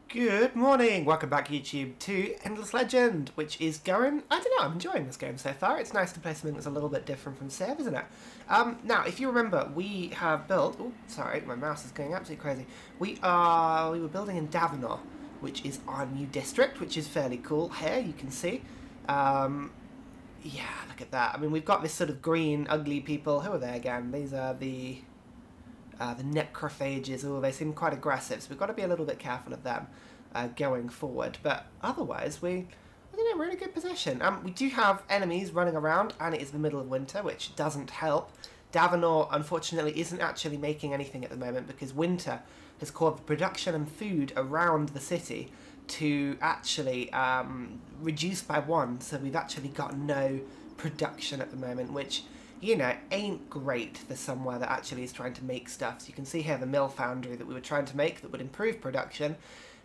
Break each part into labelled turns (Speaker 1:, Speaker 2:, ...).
Speaker 1: Good morning! Welcome back YouTube to Endless Legend, which is going, I don't know, I'm enjoying this game so far. It's nice to play something that's a little bit different from Civ, isn't it? Now, if you remember, we have built, oh, sorry, my mouse is going absolutely crazy. We were building in Davenor, which is our new district, which is fairly cool. Here, you can see. Yeah, look at that. I mean, we've got this sort of green, ugly people. Who are they again? These are the necrophages. Oh, they seem quite aggressive, so we've got to be a little bit careful of them going forward. But otherwise, we're in a good position. We do have enemies running around, and it is the middle of winter, which doesn't help. Davenor, unfortunately, isn't actually making anything at the moment because winter has caused production and food around the city to actually reduce by 1. So we've actually got no production at the moment, which, you know, ain't great for somewhere that actually is trying to make stuff. So you can see here the mill foundry that we were trying to make that would improve production.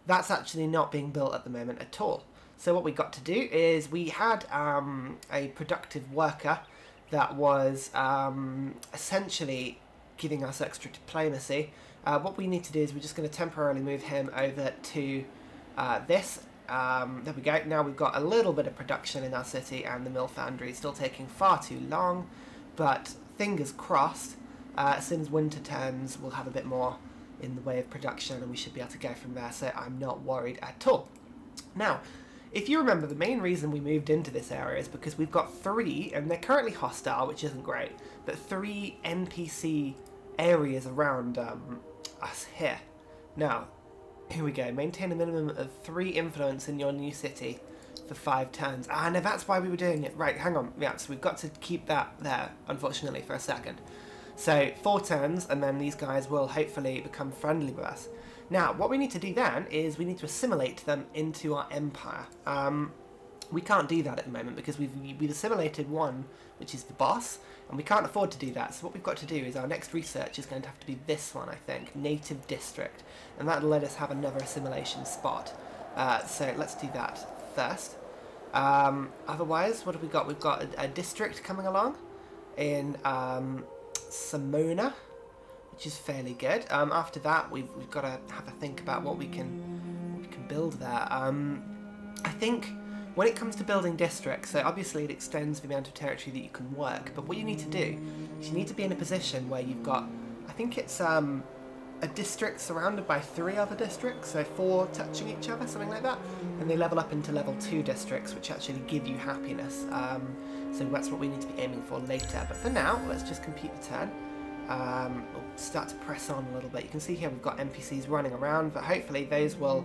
Speaker 1: That's actually not being built at the moment at all. So what we got to do is we had a productive worker that was essentially giving us extra diplomacy. What we need to do is we're just going to temporarily move him over to this. There we go. Now we've got a little bit of production in our city, and the mill foundry is still taking far too long. But fingers crossed, as soon as winter turns, we'll have a bit more in the way of production and we should be able to go from there, so I'm not worried at all. Now, if you remember, the main reason we moved into this area is because we've got 3, and they're currently hostile, which isn't great, but 3 NPC areas around us here. Now, here we go. Maintain a minimum of 3 influence in your new city for 5 turns. Ah, no, that's why we were doing it. Right, hang on. Yeah, so we've got to keep that there, unfortunately, for a second. So, 4 turns, and then these guys will hopefully become friendly with us. Now, what we need to do then is we need to assimilate them into our empire. We can't do that at the moment because we've assimilated one, which is the boss, and we can't afford to do that. So what we've got to do is our next research is going to have to be this one, I think, Native District, and that'll let us have another assimilation spot. So let's do that first. Otherwise, what have we got? We've got a district coming along in Simona, which is fairly good. After that, we've got to have a think about what we can build there. I think when it comes to building districts, so obviously it extends the amount of territory that you can work, but what you need to do is you need to be in a position where you've got, I think it's a district surrounded by 3 other districts, so 4 touching each other, something like that, and they level up into level 2 districts, which actually give you happiness. So that's what we need to be aiming for later. But for now, let's just complete the turn. We'll start to press on a little bit. You can see here we've got NPCs running around, but hopefully those will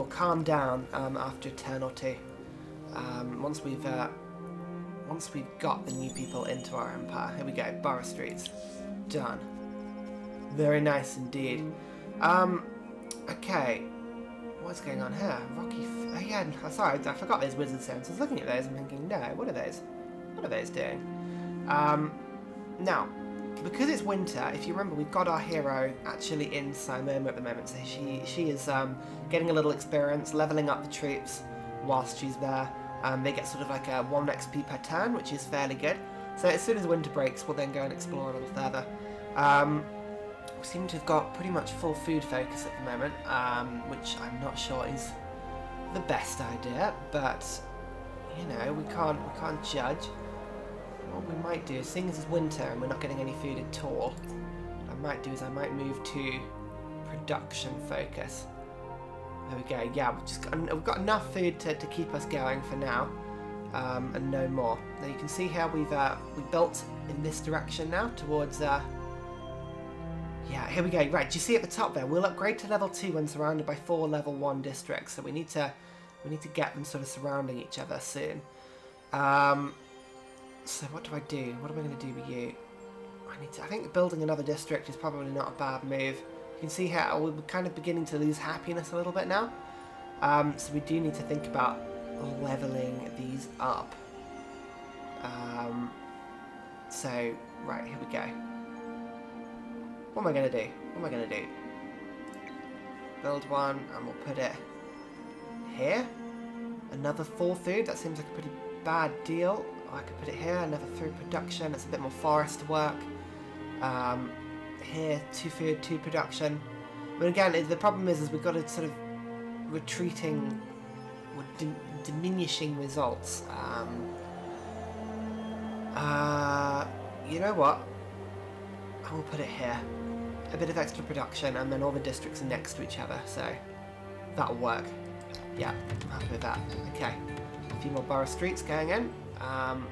Speaker 1: calm down after a turn or 2. Once we've got the new people into our empire. Here we go, Borough Streets. Done. Very nice indeed. Okay. What's going on here? Rocky... oh yeah, sorry, I forgot those wizard sounds. I was looking at those and thinking, no, what are those? What are those doing? Now, because it's winter, if you remember, we've got our hero actually in Simona at the moment, so she is getting a little experience, leveling up the troops whilst she's there. They get sort of like a 1 XP per turn, which is fairly good. So as soon as winter breaks, we'll then go and explore a little further. We seem to have got pretty much full food focus at the moment, which I'm not sure is the best idea, but you know, we can't judge. What we might do is, seeing as it's winter and we're not getting any food at all, what I might do is I might move to production focus. There we go. Yeah, we've got enough food to keep us going for now, and no more. Now you can see here we built in this direction now towards. Yeah, here we go. Right, do you see at the top there? We'll upgrade to level 2 when surrounded by 4 level 1 districts. So we need to get them sort of surrounding each other soon. So what do I do? What am I going to do with you? I think building another district is probably not a bad move. You can see how we're kind of beginning to lose happiness a little bit now. So we do need to think about leveling these up. So, right, here we go. What am I going to do? What am I going to do? Build one, and we'll put it here. Another 4 food. That seems like a pretty bad deal. Oh, I could put it here. Another 3 production. It's a bit more forest work. Here, 2 food, 2 production. But again, the problem is we've got to sort of retreating or diminishing results. You know what? I will put it here. A bit of extra production, and then all the districts are next to each other, so that'll work. Yeah, I'm happy with that. Okay, a few more borough streets going in. And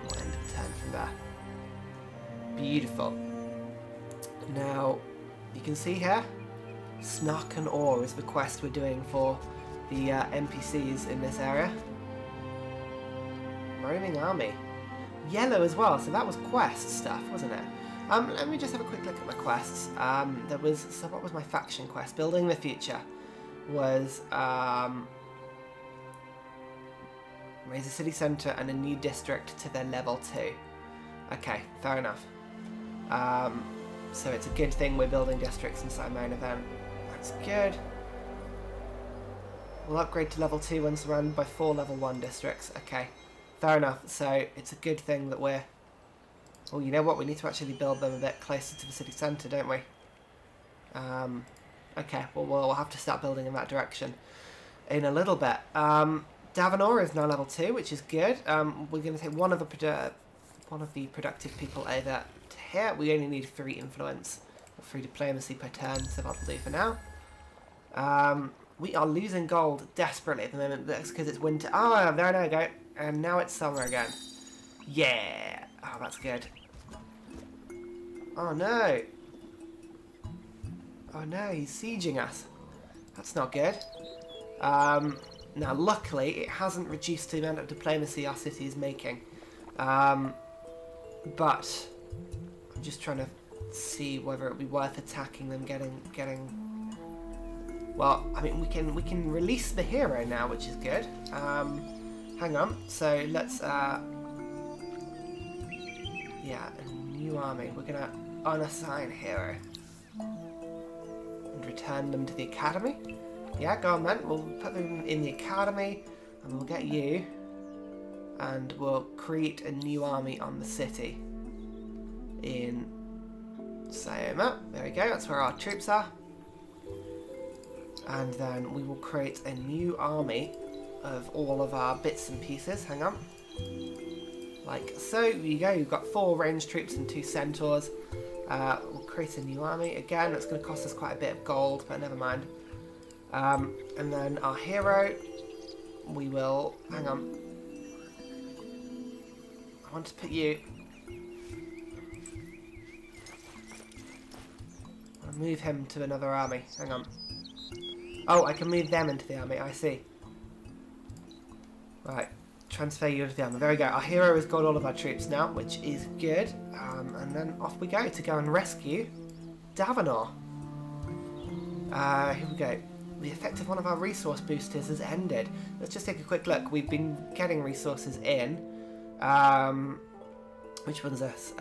Speaker 1: we'll end the turn from there. Beautiful. Now, you can see here, Snark and Ore is the quest we're doing for the NPCs in this area. Roaming army. Yellow as well, so that was quest stuff, wasn't it? Let me just have a quick look at my quests. So what was my faction quest? Building the Future was raise a city centre and a new district to their level 2. Okay, fair enough. So it's a good thing we're building districts inside my own event. That's good. We'll upgrade to level 2 when surrounded by 4 level 1 districts. Okay, fair enough. So it's a good thing that we're... Well, you know what? We need to actually build them a bit closer to the city centre, don't we? Okay, well, we'll have to start building in that direction in a little bit. Davenor is now level 2, which is good. We're going to take one of the productive people over to here. We only need 3 influence or 3 diplomacy per turn, so that'll do for now. We are losing gold desperately at the moment. That's because it's winter. Oh, there we go. And now it's summer again. Yeah. Oh, that's good. Oh, no. Oh, no, he's sieging us. That's not good. Now, luckily, it hasn't reduced the amount of diplomacy our city is making. But I'm just trying to see whether it would be worth attacking them, getting... Well, I mean, we can release the hero now, which is good. Hang on. So let's... Yeah, a new army. We're going to unassign hero. And return them to the academy. Yeah, go on then. We'll put them in the academy. And we'll get you. And we'll create a new army on the city. In Sayoma. There we go. That's where our troops are. And then we will create a new army of all of our bits and pieces. Hang on. Like so. There you go. You've got 4 ranged troops and 2 centaurs. We'll create a new army. Again, that's going to cost us quite a bit of gold, but never mind. And then our hero, we will... Hang on. I want to put you... I'll move him to another army. Hang on. Oh, I can move them into the army. I see. Right. Transfer you into the army. There we go. Our hero has got all of our troops now, which is good. And then off we go to go and rescue Davenor. Here we go. The effect of one of our resource boosters has ended. Let's just take a quick look. We've been getting resources in. Which one's this?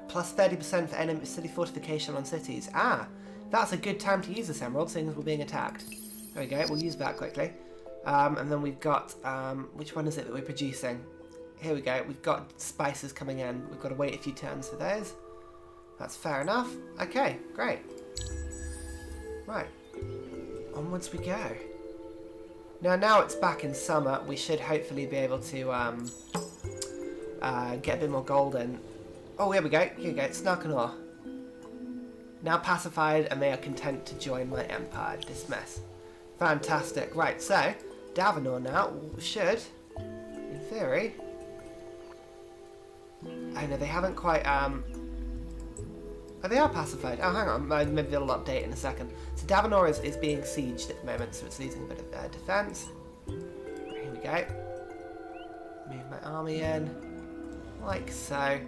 Speaker 1: Plus 30% for enemy city fortification on cities. Ah, that's a good time to use this emerald, seeing as we're being attacked. There we go. We'll use that quickly. And then we've got... which one is it that we're producing? Here we go. We've got spices coming in. We've got to wait a few turns for those. That's fair enough. Okay, great. Right. Onwards we go. Now it's back in summer. We should hopefully be able to get a bit more gold in. Oh, here we go. Here we go. Snarkanor. Now pacified, and they are content to join my empire. Dismiss. Fantastic. Right, so Davenor now should, in theory... I know they haven't quite... Oh, they are pacified. Oh, hang on. Maybe they'll update in a second. So Davenor is being sieged at the moment, so it's losing a bit of defence. Here we go. Move my army in. Like so.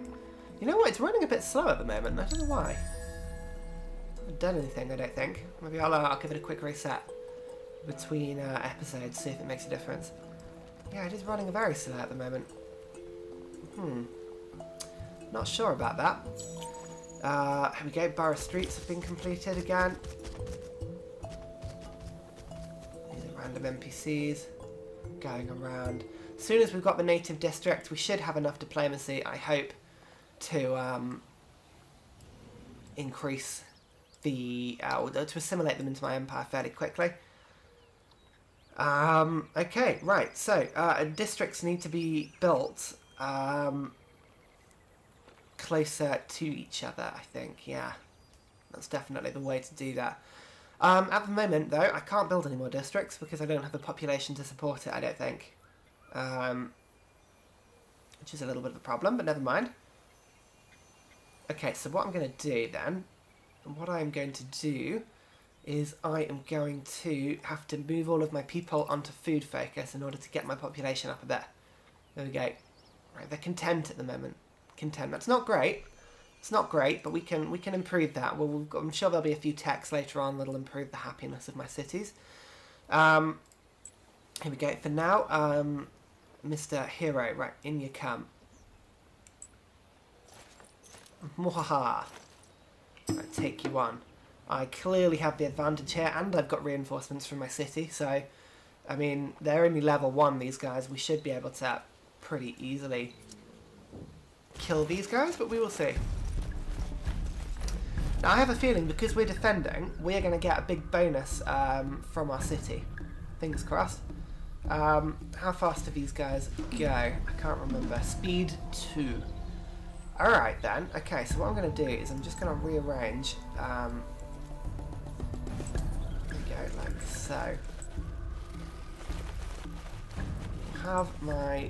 Speaker 1: You know what? It's running a bit slow at the moment. I don't know why. I haven't done anything, I don't think. Maybe I'll give it a quick reset between episodes, see if it makes a difference. Yeah, it is running very slow at the moment. Not sure about that. Here we go, borough streets have been completed again. These are random NPCs going around. As soon as we've got the native district, we should have enough diplomacy, I hope, to increase or to assimilate them into my empire fairly quickly. Okay, right, so districts need to be built closer to each other, I think, yeah. That's definitely the way to do that. At the moment, though, I can't build any more districts because I don't have the population to support it, I don't think. Which is a little bit of a problem, but never mind. Okay, so what I'm going to do then, is I am going to have to move all of my people onto food focus in order to get my population up a bit. There we go. Right, they're content at the moment. Content. That's not great. It's not great, but we can improve that. Well, I'm sure there'll be a few techs later on that'll improve the happiness of my cities. Here we go. For now, Mr. Hero, right, in you come. Mwahaha. Right, take you on. I clearly have the advantage here, and I've got reinforcements from my city, so, I mean, they're only level 1, these guys. We should be able to pretty easily kill these guys, but we will see. Now, I have a feeling, because we're defending, we're going to get a big bonus from our city. Fingers crossed. How fast do these guys go? I can't remember. Speed 2. Alright then. Okay, so what I'm going to do is I'm just going to rearrange. There we go, like so. Have my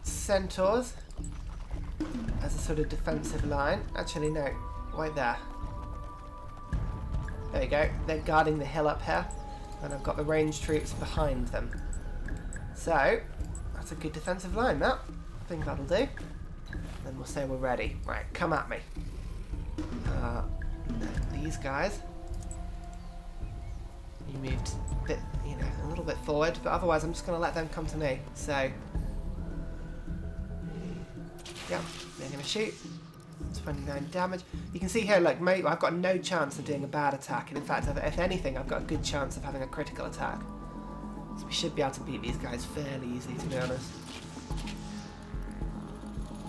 Speaker 1: centaurs as a sort of defensive line. Actually, no. Right there. There you go. They're guarding the hill up here. And I've got the ranged troops behind them. So, that's a good defensive line, that. I think that'll do. Then we'll say we're ready. Right, come at me. These guys. You moved a bit, you know, a little bit forward, but otherwise I'm just going to let them come to me. So, yep, they're going to shoot. 29 damage. You can see here, like, I've got no chance of doing a bad attack, and in fact, if anything, I've got a good chance of having a critical attack. So we should be able to beat these guys fairly easily, to be honest.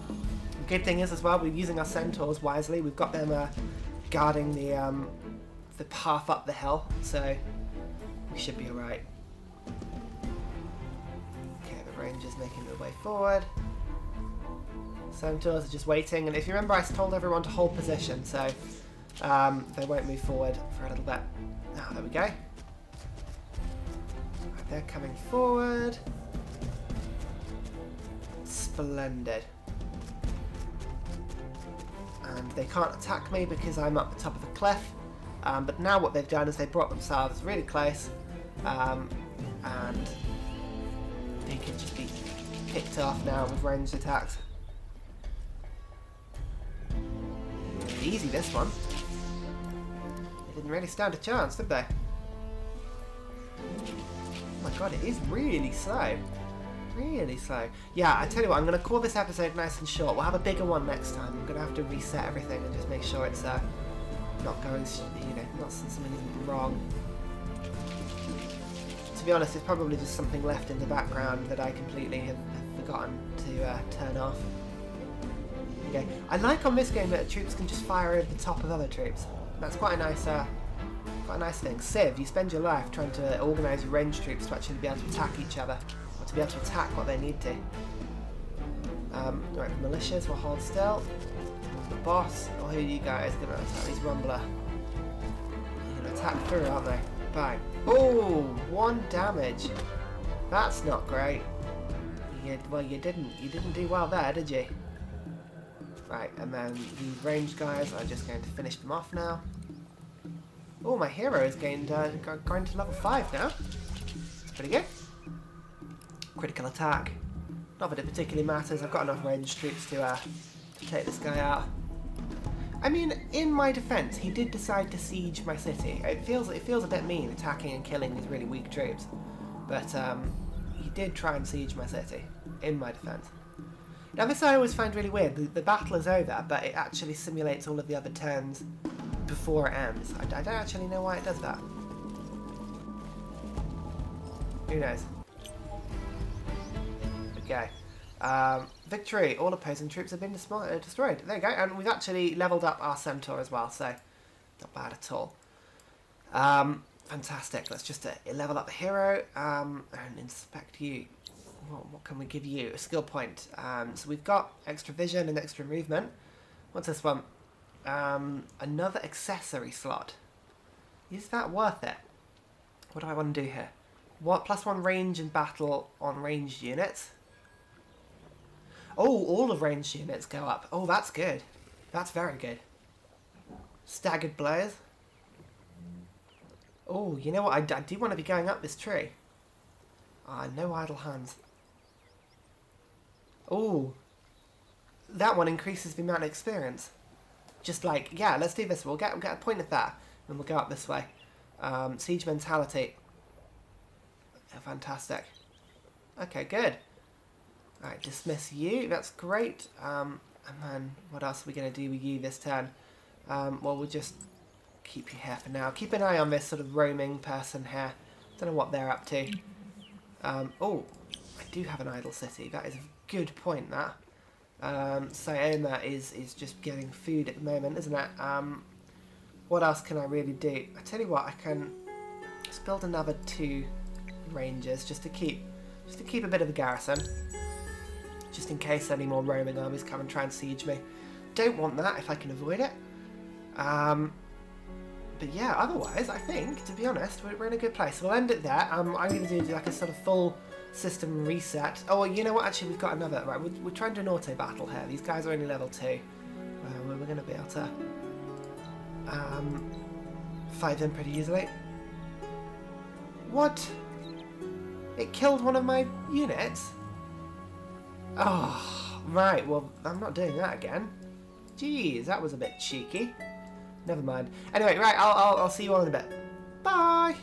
Speaker 1: The good thing is, as well, we're using our centaurs wisely. We've got them guarding the path up the hill, so we should be alright. Okay, the rangers making their way forward. Centaurs are just waiting, and if you remember, I told everyone to hold position, so they won't move forward for a little bit. Ah, there we go. Right, they're coming forward. Splendid. And they can't attack me because I'm up the top of the cliff. But now what they've done is they brought themselves really close, and they can just be picked off now with ranged attacks. Easy, this one. They didn't really stand a chance, did they? Oh my god, it is really slow. Really slow. Yeah, I tell you what, I'm going to call this episode nice and short. We'll have a bigger one next time. I'm going to have to reset everything and just make sure it's not going, you know, not something isn't wrong. To be honest, it's probably just something left in the background that I completely have forgotten to turn off. Okay. I like on this game that troops can just fire over the top of other troops. That's quite a nice thing. Civ, you spend your life trying to organise your ranged troops to actually be able to attack each other, or to be able to attack what they need to. Right, the militias will hold still. The boss, or who are you guys going to attack? These Rumbler. You're going to attack through, aren't they? Bang. Oh, 1 damage. That's not great. Well, you didn't do well there, did you? Right, and then these ranged guys are just going to finish them off now. Oh, my hero has gained, going to level 5 now. That's pretty good. Critical attack. Not that it particularly matters. I've got enough ranged troops to take this guy out. I mean, in my defense, he did decide to siege my city. It feels a bit mean attacking and killing these really weak troops, but he did try and siege my city. In my defense. Now, this I always find really weird. The battle is over, but it actually simulates all of the other turns before it ends. I don't actually know why it does that. Who knows? Okay. Victory. All opposing troops have been destroyed. There you go. And we've actually leveled up our centaur as well, so Not bad at all. Fantastic. Let's just level up the hero and inspect you. What can we give you? A skill point. So we've got extra vision and extra movement. What's this one? Another accessory slot. Is that worth it? What do I want to do here? What +1 range in battle on ranged units? Oh, all of ranged units go up. Oh, that's good. That's very good. Staggered blows. Oh, you know what? I do want to be going up this tree. No idle hands. Oh, that one increases the amount of experience. Just like, yeah, let's do this. We'll get a point of that, and we'll go up this way. Siege mentality. Oh, fantastic. Okay, good. Alright, dismiss you. That's great. And then what else are we going to do with you this turn? Well, we'll just keep you here for now. Keep an eye on this sort of roaming person here. Don't know what they're up to. Oh, I do have an idle city. That is a good point, that. Sayona is just getting food at the moment, isn't it? What else can I really do? I tell you what, I can just build another 2 rangers just to keep a bit of a garrison, just in case any more roaming armies come and try and siege me. Don't want that if I can avoid it. But yeah, otherwise, I think, to be honest, we're in a good place. We'll end it there. I'm going to do like a sort of full system reset. Oh, well, you know what? Actually, we've got another. Right, we're trying to do an auto battle here. These guys are only level 2. We're going to be able to fight them pretty easily. What? It killed one of my units? Oh, right. Well, I'm not doing that again. Jeez, that was a bit cheeky. Never mind. Anyway, right, I'll see you all in a bit. Bye!